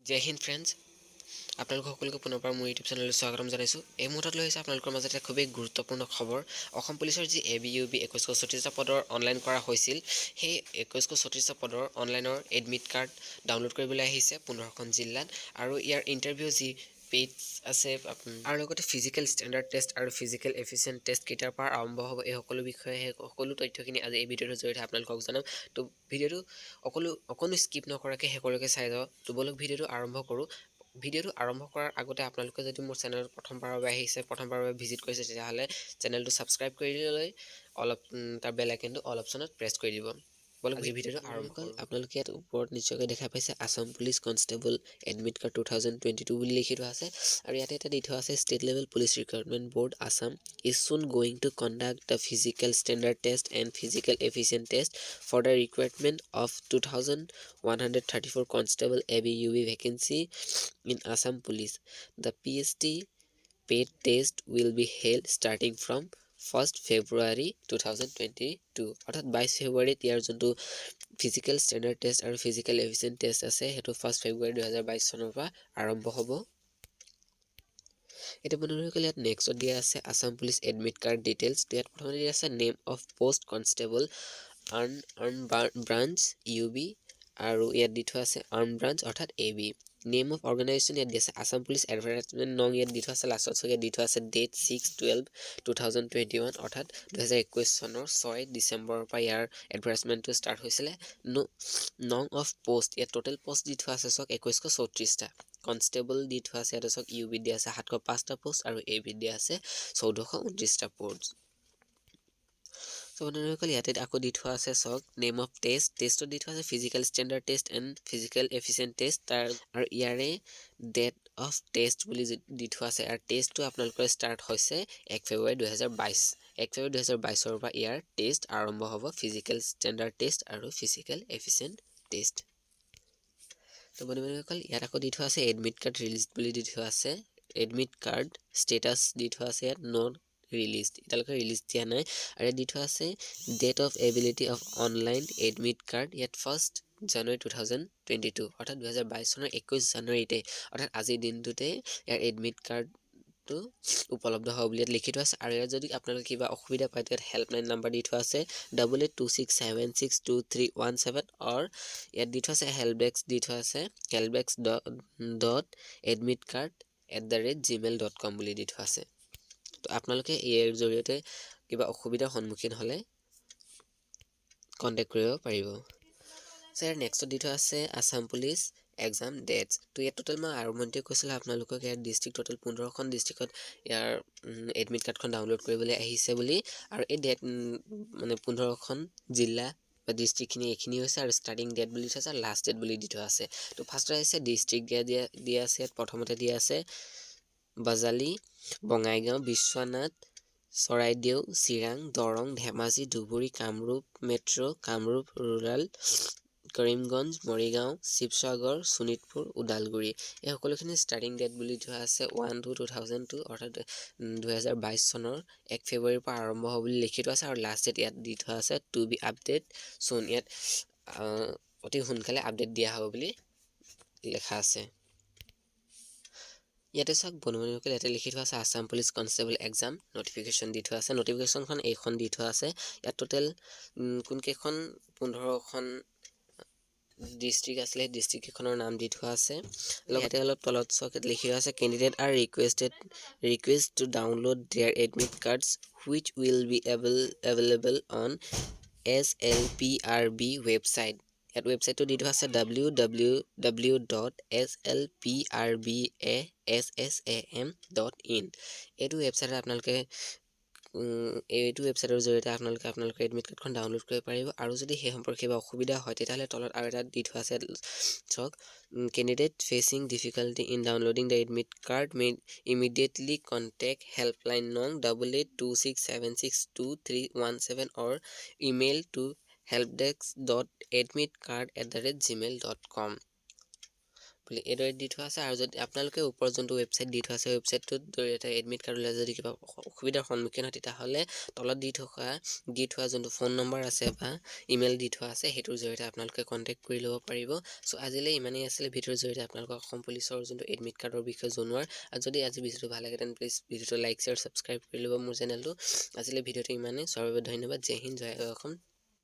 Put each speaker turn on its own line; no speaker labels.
জয় Hind friends, আপোনালোক সকলোকে পুনৰবাৰ মোৰ ইউটিউব চেনেললৈ স্বাগতম জনাইছোঁ। এই মুহূৰ্তত লৈ আহিছে আপোনালোকৰ মাজতে খুবেই গুৰুত্বপূৰ্ণ খবৰ। অসম পুলিচৰ যি ABUB 2134টা পদৰ অনলাইন কৰা হৈছিল, সেই 2134টা পদৰ অনলাইনৰ এডমিট কাৰ্ড ডাউনলোড কৰিবলৈ আহিছে 15খন জিলাত। আৰু ইয়াৰ ইণ্টাৰভিউ যি পেজ আছে আৰু লগতে ফিজিকেল ষ্টেণ্ডাৰ্ড টেষ্ট আৰু ফিজিকেল এফিচিয়েণ্ট টেষ্ট কেইটাৰ পৰা আৰম্ভ হ'ব, এই সকলো বিষয়ে সকলো তথ্যখিনি আজি এই ভিডিঅ'টোৰ জৰিয়তে আপোনালোকক জনাম। তো ভিডিঅ'টো অকণো স্কিপ নকৰাকৈ শেষলৈকে চাই যাওক। তো বলক ভিডিঅ'টো আৰম্ভ কৰোঁ। ভিডিঅ'টো আৰম্ভ কৰাৰ আগতে আপোনালোকে যদি মোৰ চেনেলত প্ৰথমবাৰৰ বাবে আহিছে, প্ৰথমবাৰৰ বাবে ভিজিট কৰিছে, তেতিয়াহ'লে চেনেলটো ছাবস্ক্ৰাইব কৰি লৈ অলপ তাৰ বেল আইকনটো অল অপশ্যনত প্ৰেছ কৰি দিব। বলক আজি ভিডিঅ'টো আৰম্ভ কৰোঁ। আপোনালোকে ইয়াত ওপৰত নিশ্চয়কৈ দেখা পাইছে Assam police constable admit card 2022 বুলি লিখি থোৱা আছে। আৰু ইয়াতে এটা দি থোৱা আছে state level police recruitment board Assam is soon going to conduct the physical standard test and physical efficient test for the recruitment of 2134 constable ABUB vacancy in Assam Police. The PST paid test will be held starting from 1st February 2022. অৰ্থাৎ 22 ফেব্ৰুৱাৰীত ইয়াৰ যোনটো physical standard test আৰু physical efficient test আছে, সেইটো 1st ফেব্ৰুৱাৰী 2022 চনৰ পৰা আৰম্ভ হ'ব। এতিয়া বন্ধুসকল, ইয়াত নেক্সটত দিয়া আছে Assam police admit card details. ইয়াত প্ৰথমতে দিয়া আছে name of post constable arm branch UB, আৰু ইয়াত দি থোৱা আছে আৰ্ম ব্ৰাঞ্চ অৰ্থাৎ AB। নেম অফ অৰ্গেনাইজেশ্যন ইয়াত দি আছে আছাম পুলিচ এডভাৰটাইজমেণ্ট নং, ইয়াত দি থোৱা আছে লাষ্টত চাগে দি থোৱা আছে ডেট 6/12/2021 অৰ্থাৎ 2021 চনৰ 6 ডিচেম্বৰৰ পৰা ইয়াৰ এডভাৰটাইজমেণ্টটো ষ্টাৰ্ট হৈছিলে। নং অফ পোষ্ট ইয়াত টোটেল পোষ্ট দি থোৱা আছে চাওক 2134টা। কনষ্টেবল দি থোৱা আছে ইয়াতে চাওক UB দিয়া আছে 705টা পোষ্ট আৰু AB দিয়া আছে 1429টা পোষ্ট। চ' বন্ধুসকল, ইয়াতে আকৌ দি থোৱা আছে চাওক নেম অফ টেষ্টত দি থোৱা আছে physical standard test and physical efficient test আৰু ইয়াৰে ডেট অফ টেষ্ট বুলি দি থোৱা আছে। আৰু টেষ্টটো আপোনালোকৰ ষ্টাৰ্ট হৈছে 1 ফেব্ৰুৱাৰী 2022। 1 ফেব্ৰুৱাৰী 2022ৰ পৰা ইয়াৰ টেষ্ট আৰম্ভ হ'ব, ফিজিকেল ষ্টেণ্ডাৰ্ড টেষ্ট আৰু ফিজিকেল এফিচিয়েণ্ট টেষ্ট। তো বন্ধুসকল, ইয়াত আকৌ দি থোৱা আছে এডমিট কাৰ্ড ৰিলিজ বুলি দি থোৱা আছে। এডমিট কাৰ্ড ষ্টেটাছ দি থোৱা আছে ইয়াত নট ৰিলিজ, এতিয়ালৈকে ৰিলিজ দিয়া নাই। আৰু ইয়াত দি থোৱা আছে date of ability of online admit card, ইয়াত 1st জানুৱাৰী 2022 অৰ্থাৎ 2022 চনৰ 21 জানুৱাৰীতে অৰ্থাৎ আজিৰ দিনটোতে ইয়াৰ এডমিট কাৰ্ডটো উপলব্ধ হ'ব বুলি ইয়াত লিখি থোৱা আছে। আৰু ইয়াত যদি আপোনালোকে কিবা অসুবিধা পায়, ইয়াত হেল্পলাইন নাম্বাৰ দি থোৱা আছে 8826762317, আৰু ইয়াত দি থোৱা আছে হেল্পডেস্ক দি থোৱা আছে helpdesk.admitcard@gmail.com বুলি দি থোৱা আছে। তো আপোনালোকে ইয়াৰ জৰিয়তে কিবা অসুবিধাৰ সন্মুখীন হ'লে কণ্টেক্ট কৰিব পাৰিব। চ' ইয়াৰ নেক্সটত দি থোৱা আছে আছাম পুলিচ এক্সাম ডেটছ। তো ইয়াত টোটেল মই আৰম্ভণিতে কৈছিলোঁ আপোনালোকক ইয়াৰ ডিষ্ট্ৰিক্ট টোটেল 15খন ডিষ্ট্ৰিক্টত ইয়াৰ এডমিট কাৰ্ডখন ডাউনলোড কৰিবলৈ আহিছে বুলি। আৰু এই ডেট মানে 15খন জিলা বা ডিষ্ট্ৰিক্টখিনি এইখিনি হৈছে, আৰু ষ্টাৰ্টিং ডেট বুলি থোৱা আছে আৰু লাষ্ট ডেট বুলি দি থোৱা আছে। তো ফাৰ্ষ্টত আহিছে ডিষ্ট্ৰিক্ট দিয়া আছে। ইয়াত প্ৰথমতে দিয়া আছে বাজালি, বঙাইগাঁও, বিশ্বনাথ, চৰাইদেউ, চিৰাং, দৰং, ধেমাজি, ধুবুৰী, কামৰূপ মেট্ৰ', কামৰূপ ৰুৰাল, কৰিমগঞ্জ, মৰিগাঁও, শিৱসাগৰ, শোণিতপুৰ, ওদালগুৰি, এই সকলোখিনি ষ্টাৰ্টিং ডেট বুলি থোৱা আছে 1/2/2002 অৰ্থাৎ 2022 চনৰ 1 ফেব্ৰুৱাৰীৰ পৰা আৰম্ভ হ'ব বুলি লিখি থোৱা আছে। আৰু লাষ্ট ডেট ইয়াত দি থোৱা আছে টু বি আপডেট চোন, ইয়াত অতি সোনকালে আপডেট দিয়া হ'ব বুলি লেখা আছে। ইয়াতে চাওক বন্ধুসকল, ইয়াতে লিখি থোৱা আছে Assam police constable exam notification দি থোৱা আছে। নটিফিকেশ্যনখন এইখন দি থোৱা আছে। ইয়াত টোটেল কোনকেইখন 15খন ডিষ্ট্ৰিক্ট আছিলে, সেই ডিষ্ট্ৰিক্ট কেইখনৰ নাম দি থোৱা আছে। লগতে অলপ তলত চাওক লিখি থোৱা আছে candidate are request to download their admit cards which will be available on SLPRB website. ইয়াত ৱেবছাইটটো দি থোৱা আছে www.slprbassam.in। এইটো ৱেবছাইটত আপোনালোকে এইটো ৱেবছাইটৰ জৰিয়তে আপোনালোকে এডমিট কাৰ্ডখন ডাউনলোড কৰিব পাৰিব। আৰু যদি সেই সম্পৰ্কে কিবা অসুবিধা হয়, তেতিয়াহ'লে তলত আৰু এটা দি থোৱা আছে চাওক candidate fetching difficulty in downloading the admit card May immediately contact helpline নং 8826762317 or email to helpdesk.admitcard@gmail.com। বুলি এইদৰে দি থোৱা আছে। আৰু যদি আপোনালোকে ওপৰত যোনটো ৱেবছাইট দি থোৱা আছে ৱেবছাইটটোৰ জৰিয়তে এডমিট কাৰ্ড ওলাই যদি কিবা অসুবিধাৰ সন্মুখীন হয় তেতিয়াহ'লে তলত দি থোৱা যোনটো ফোন নম্বৰ আছে বা ইমেইল দি থোৱা আছে সেইটোৰ জৰিয়তে আপোনালোকে কণ্টেক্ট কৰি ল'ব পাৰিব। চ' আজিলৈ ইমানেই আছিলে ভিডিঅ'ৰ জৰিয়তে আপোনালোকক অসম পুলিচৰ যোনটো এডমিট কাৰ্ডৰ বিষয়ে জনোৱাৰ। আৰু যদি আজি ভিডিঅ'টো ভাল লাগে তেন্তে প্লিজ ভিডিঅ'টো লাইক শ্বেয়াৰ ছাবস্ক্ৰাইব কৰি ল'ব মোৰ চেনেলটো। আজিলৈ ভিডিঅ'টো ইমানেই। চবৰ বাবে ধন্যবাদ। জয় হিন্দ, জয় অসম।